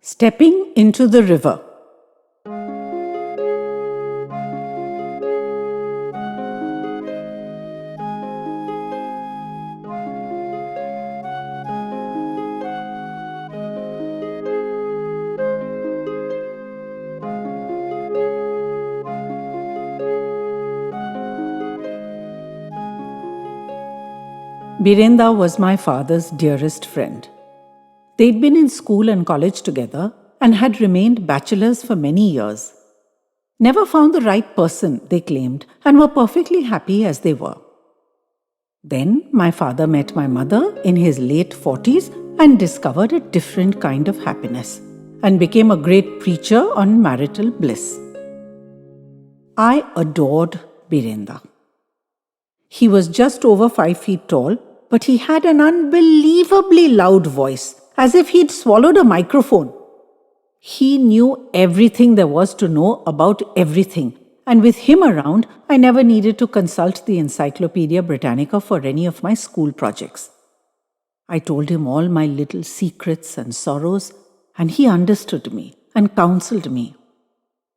Stepping into the river. Birenda was my father's dearest friend. They'd been in school and college together and had remained bachelors for many years. Never found the right person, they claimed, and were perfectly happy as they were. Then my father met my mother in his late 40s and discovered a different kind of happiness and became a great preacher on marital bliss. I adored Birenda. He was just over 5 feet tall, but he had an unbelievably loud voice, as if he'd swallowed a microphone. He knew everything there was to know about everything, and with him around, I never needed to consult the Encyclopedia Britannica for any of my school projects. I told him all my little secrets and sorrows, and he understood me and counseled me.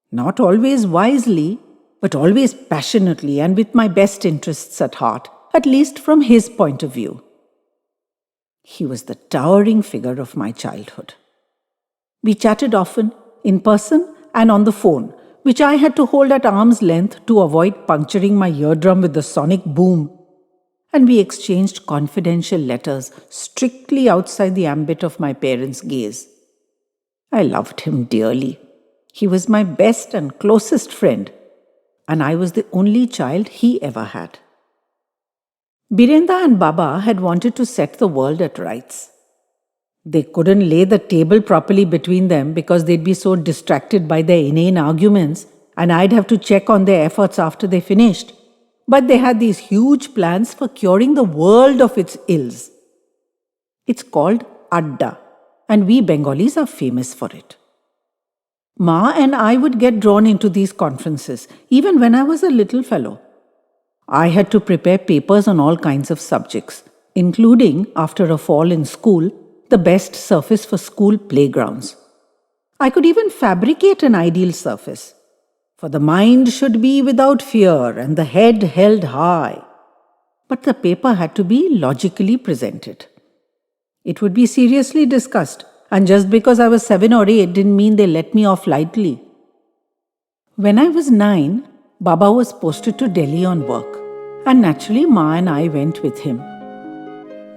Not always wisely, but always passionately and with my best interests at heart, at least from his point of view. He was the towering figure of my childhood. We chatted often, in person and on the phone, which I had to hold at arm's length to avoid puncturing my eardrum with the sonic boom. And we exchanged confidential letters strictly outside the ambit of my parents' gaze. I loved him dearly. He was my best and closest friend, and I was the only child he ever had. Birenda and Baba had wanted to set the world at rights. They couldn't lay the table properly between them because they'd be so distracted by their inane arguments, and I'd have to check on their efforts after they finished. But they had these huge plans for curing the world of its ills. It's called Adda, and we Bengalis are famous for it. Ma and I would get drawn into these conferences, even when I was a little fellow. I had to prepare papers on all kinds of subjects, including, after a fall in school, the best surface for school playgrounds. I could even fabricate an ideal surface. For the mind should be without fear and the head held high. But the paper had to be logically presented. It would be seriously discussed, and just because I was 7 or 8 didn't mean they let me off lightly. When I was 9, Baba was posted to Delhi on work, and naturally Ma and I went with him.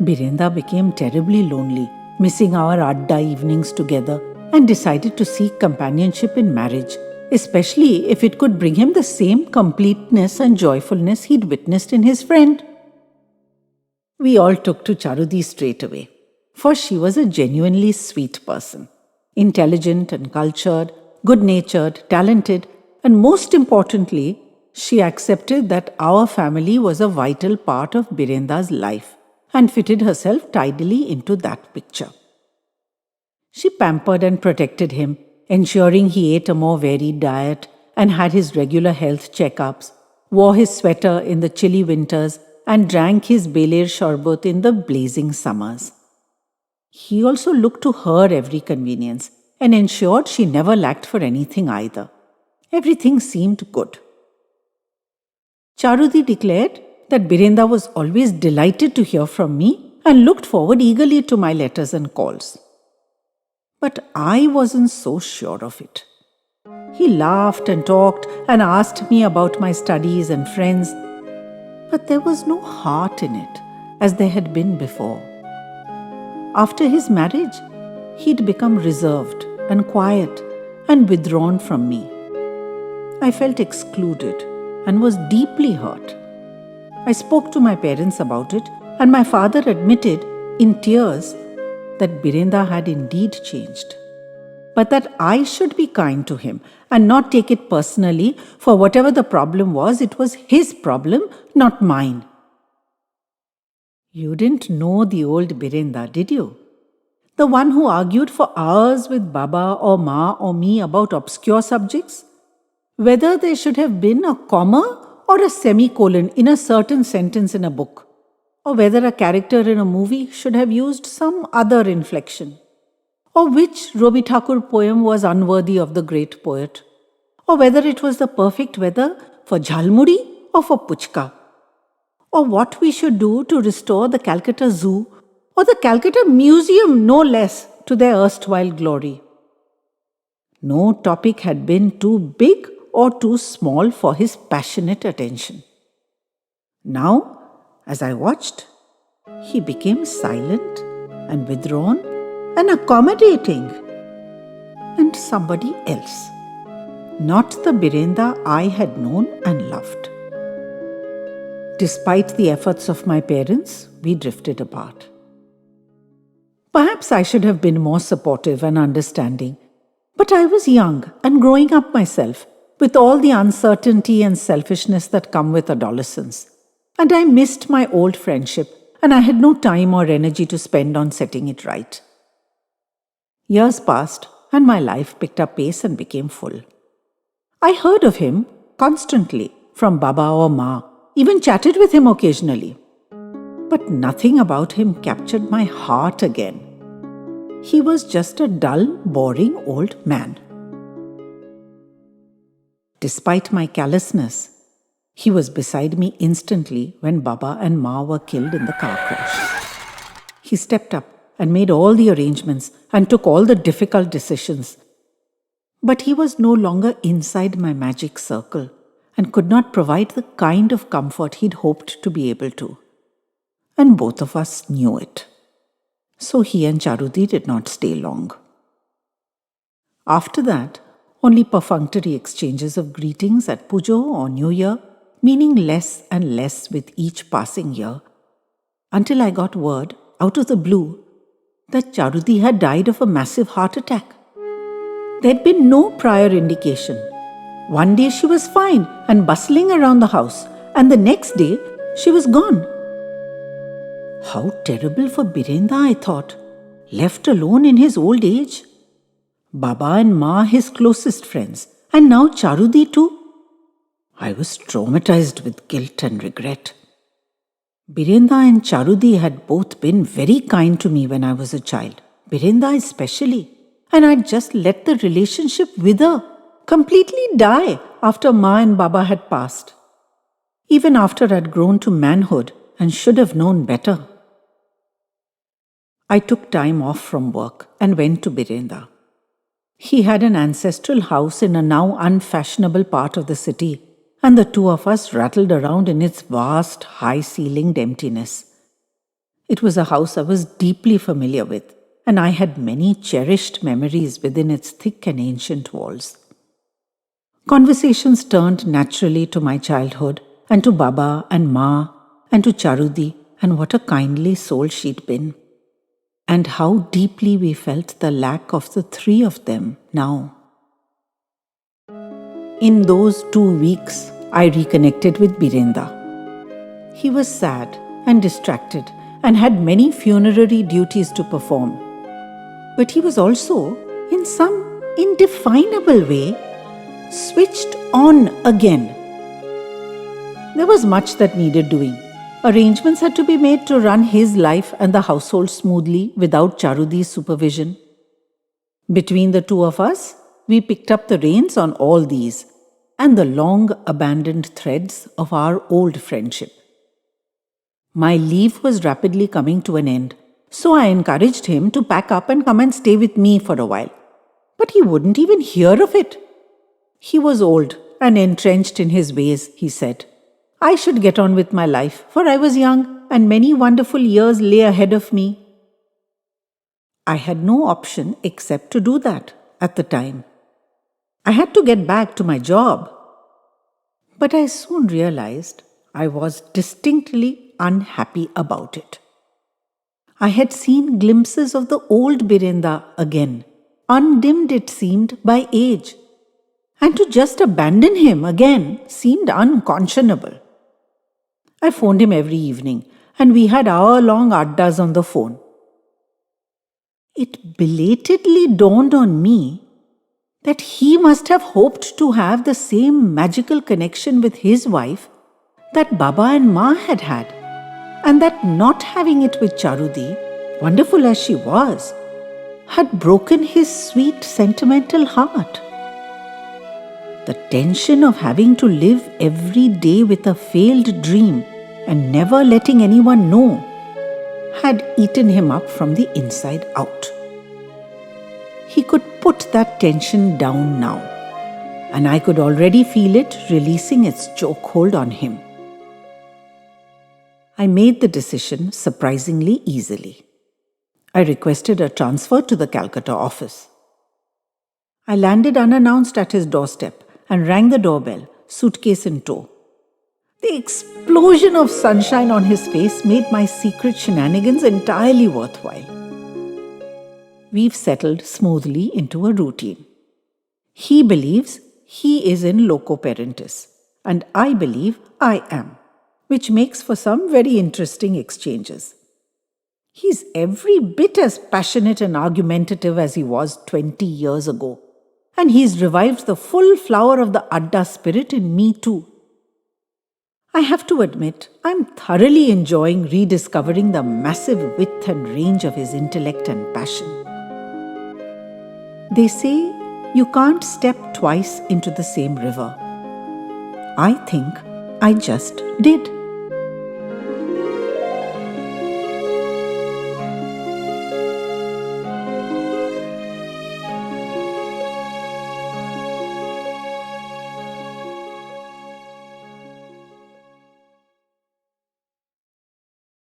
Birenda became terribly lonely, missing our Adda evenings together, and decided to seek companionship in marriage, especially if it could bring him the same completeness and joyfulness he'd witnessed in his friend. We all took to Charudi straight away, for she was a genuinely sweet person, intelligent and cultured, good-natured, talented, and most importantly, she accepted that our family was a vital part of Birenda's life and fitted herself tidily into that picture. She pampered and protected him, ensuring he ate a more varied diet and had his regular health checkups, wore his sweater in the chilly winters, and drank his Beler Sharbat in the blazing summers. He also looked to her every convenience and ensured she never lacked for anything either. Everything seemed good. Charudi declared that Birenda was always delighted to hear from me and looked forward eagerly to my letters and calls. But I wasn't so sure of it. He laughed and talked and asked me about my studies and friends, but there was no heart in it as there had been before. After his marriage, he'd become reserved and quiet and withdrawn from me. I felt excluded and was deeply hurt. I spoke to my parents about it, and my father admitted, in tears, that Birenda had indeed changed, but that I should be kind to him and not take it personally, for whatever the problem was, it was his problem, not mine. You didn't know the old Birenda, did you? The one who argued for hours with Baba or Ma or me about obscure subjects? Whether there should have been a comma or a semicolon in a certain sentence in a book, or whether a character in a movie should have used some other inflection, or which Robi Thakur poem was unworthy of the great poet, or whether it was the perfect weather for jhalmuri or for puchka, or what we should do to restore the Calcutta Zoo or the Calcutta Museum, no less, to their erstwhile glory. No topic had been too big or too small for his passionate attention. Now, as I watched, he became silent and withdrawn and accommodating, and somebody else, not the Birenda I had known and loved. Despite the efforts of my parents, we drifted apart. Perhaps I should have been more supportive and understanding, but I was young and growing up myself, with all the uncertainty and selfishness that come with adolescence. And I missed my old friendship, and I had no time or energy to spend on setting it right. Years passed, and my life picked up pace and became full. I heard of him constantly from Baba or Ma, even chatted with him occasionally. But nothing about him captured my heart again. He was just a dull, boring old man. Despite my callousness, he was beside me instantly when Baba and Ma were killed in the car crash. He stepped up and made all the arrangements and took all the difficult decisions. But he was no longer inside my magic circle and could not provide the kind of comfort he'd hoped to be able to. And both of us knew it. So he and Charudi did not stay long. After that, only perfunctory exchanges of greetings at Pujo or New Year, meaning less and less with each passing year, until I got word, out of the blue, that Charudi had died of a massive heart attack. There had been no prior indication. One day she was fine and bustling around the house, and the next day she was gone. How terrible for Birenda, I thought, left alone in his old age. Baba and Ma his closest friends, and now Charudi too. I was traumatized with guilt and regret. Birenda and Charudi had both been very kind to me when I was a child, Birenda especially, and I'd just let the relationship wither, completely die after Ma and Baba had passed. Even after I'd grown to manhood and should have known better. I took time off from work and went to Birenda. He had an ancestral house in a now unfashionable part of the city, and the two of us rattled around in its vast, high-ceilinged emptiness. It was a house I was deeply familiar with, and I had many cherished memories within its thick and ancient walls. Conversations turned naturally to my childhood, and to Baba and Ma, and to Charudi, and what a kindly soul she'd been. And how deeply we felt the lack of the three of them now. In those 2 weeks, I reconnected with Birenda. He was sad and distracted and had many funerary duties to perform. But he was also, in some indefinable way, switched on again. There was much that needed doing. Arrangements had to be made to run his life and the household smoothly without Charudi's supervision. Between the two of us, we picked up the reins on all these and the long abandoned threads of our old friendship. My leave was rapidly coming to an end, so I encouraged him to pack up and come and stay with me for a while. But he wouldn't even hear of it. He was old and entrenched in his ways, he said. I should get on with my life, for I was young and many wonderful years lay ahead of me. I had no option except to do that at the time. I had to get back to my job. But I soon realized I was distinctly unhappy about it. I had seen glimpses of the old Birenda again, undimmed it seemed by age. And to just abandon him again seemed unconscionable. I phoned him every evening, and we had hour-long addas on the phone. It belatedly dawned on me that he must have hoped to have the same magical connection with his wife that Baba and Ma had had, and that not having it with Charudi, wonderful as she was, had broken his sweet, sentimental heart. The tension of having to live every day with a failed dream and never letting anyone know had eaten him up from the inside out. He could put that tension down now, and I could already feel it releasing its chokehold on him. I made the decision surprisingly easily. I requested a transfer to the Calcutta office. I landed unannounced at his doorstep and rang the doorbell, suitcase in tow. The explosion of sunshine on his face made my secret shenanigans entirely worthwhile. We've settled smoothly into a routine. He believes he is in loco parentis, and I believe I am, which makes for some very interesting exchanges. He's every bit as passionate and argumentative as he was 20 years ago, and he's revived the full flower of the Adda spirit in me too. I have to admit, I'm thoroughly enjoying rediscovering the massive width and range of his intellect and passion. They say you can't step twice into the same river. I think I just did.